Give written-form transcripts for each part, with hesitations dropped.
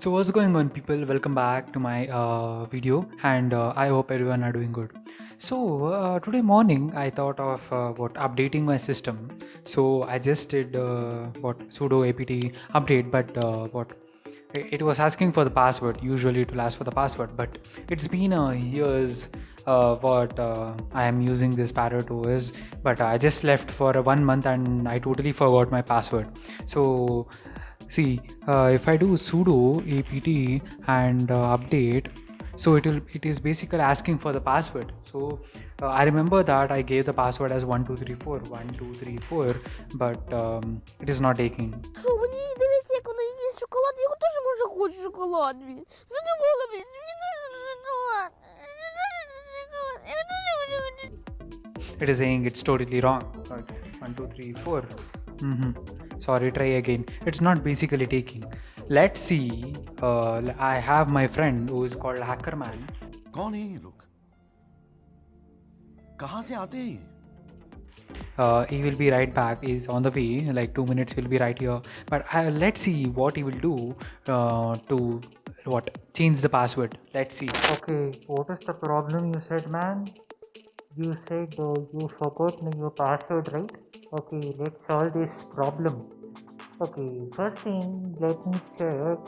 So what's going on, people? Welcome back to my video, and I hope everyone are doing good. So today morning I thought of what updating my system. So I just did what sudo apt update, but what it was asking for the password. Usually it will ask for the password, but it's been years what I am using this parrot OS, but I just left for 1 month and I totally forgot my password. So see, if I do sudo apt and update, so it is basically asking for the password. So I remember that I gave the password as 1234 1234, but it is not taking. Що, мені дивіться, як вона їсть шоколад, я теж може хочу шоколад, блін. Задумала, блін, мені дуже шоколад. It is saying it's totally wrong. Okay, 1234. Sorry, try again. It's not basically taking. Let's see. I have my friend who is called Hackerman. कौन है ये लोग? कहाँ से आते हैं? He will be right back. He's on the way. Like 2 minutes, he'll be right here. But let's see what he will do to what change the password. Let's see. Okay, what is the problem? You said, man. You said you forgot your password, right? Okay, let's solve this problem. Okay, first thing, let me check.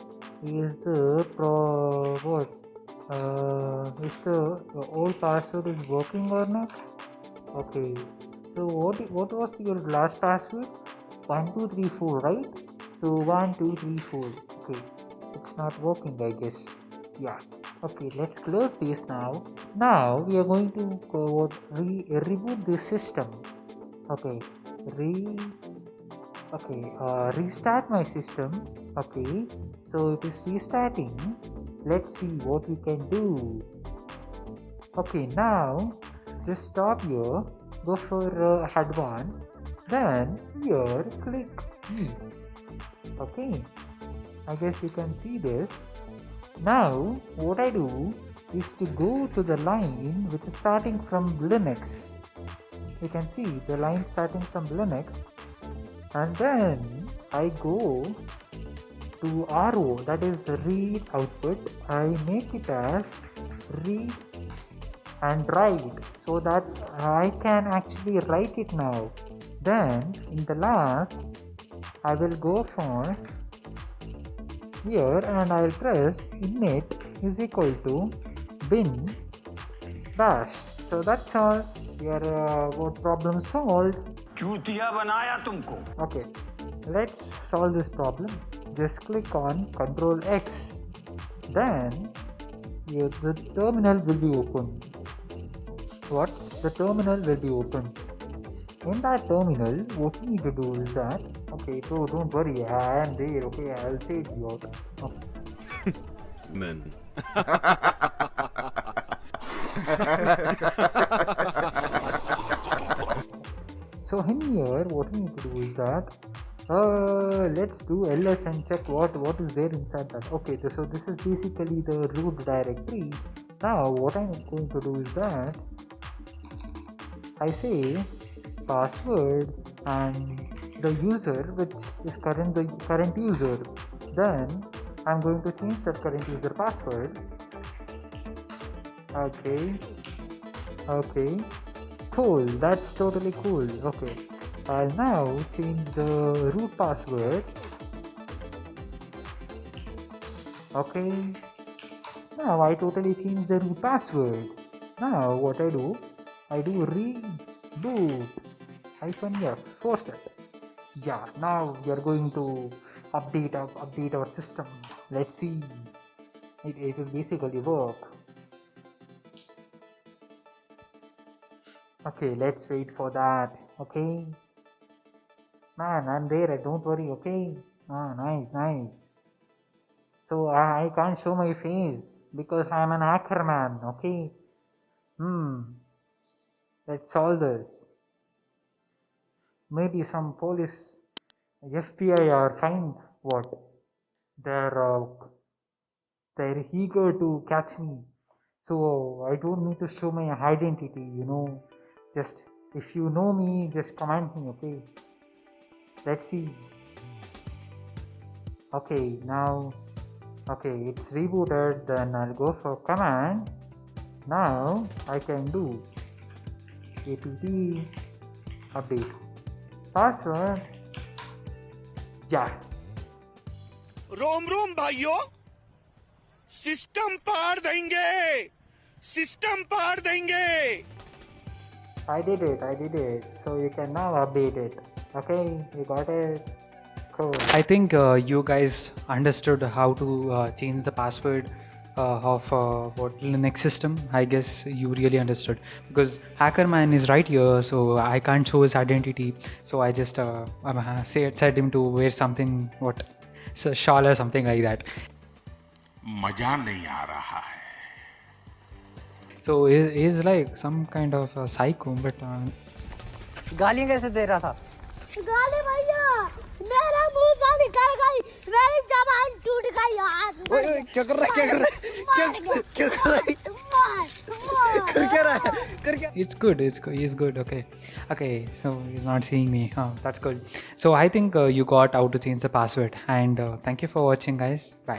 Is the is the old password is working or not? Okay, so what was your last password? 1234, right? So 1234. Okay, it's not working, I guess. Yeah. Okay, let's close this now. Now we are going to reboot the system. Okay, restart my system. Okay, so it is restarting. Let's see what we can do. Okay, now just stop here, go for advanced, then here click E. Okay, I guess you can see this. Now what I do is to go to the line which is starting from Linux. You can see the line starting from Linux, and then I go to RO, that is read output. I make it as read and write, so that I can actually write it now. Then in the last I will go for here and I'll press init is equal to bin bash. So that's all. Your what problem solved. चूतिया बनाया तुमको. Okay, let's solve this problem. Just click on Ctrl X. Then the terminal will be open. The terminal will be open. In that terminal, what you need to do is that, okay, so don't worry, I am there, okay, I'll save you out. Okay. Men. So in here, what we need to do is that, let's do ls and check what is there inside that. Okay, so this is basically the root directory. Now what I'm going to do is that I say password and the user, which is the current user. Then I'm going to change that current user password. Okay, cool, that's totally cool. Okay, I'll now change the root password. Okay, now I totally changed the root password. Now what I do reboot -f, force it. Yeah, now we are going to update our system. Let's see, it will basically work. Okay, let's wait for that. Okay, man, I'm there, don't worry. Okay, nice. So I can't show my face because I'm an hacker, man. Okay, let's solve this. Maybe some police, FBI are find what they're eager to catch me. So I don't need to show my identity. Just if you know me, just comment me. Okay, let's see. Okay, now Okay, it's rebooted. Then I'll go for command. Now I can do apt update password. Yeah. रोम रोम भाइयों, system पार देंगे, system पार देंगे. I did it. So you can now update it. Okay, you got it. Cool. I think you guys understood how to change the password of what Linux system. I guess you really understood, because Hackerman is right here, so I can't show his identity. So I just said him to wear something, what, so shawl or something like that. मजा नहीं आ रहा है. So he's like some kind of a psycho, but गालियाँ कैसे दे रहा था? गाली भैया, मेरा मुंह से निकल गई, मेरी जबान टूट गई यार. ओए क्या कर रहा है? क्या कर रहा है? क्या कर रहा है? कर क्या रहा है? कर क्या? it's good. He's good. Okay. So he's not seeing me. Oh, that's good. So I think you got how to change the password, and thank you for watching, guys. Bye.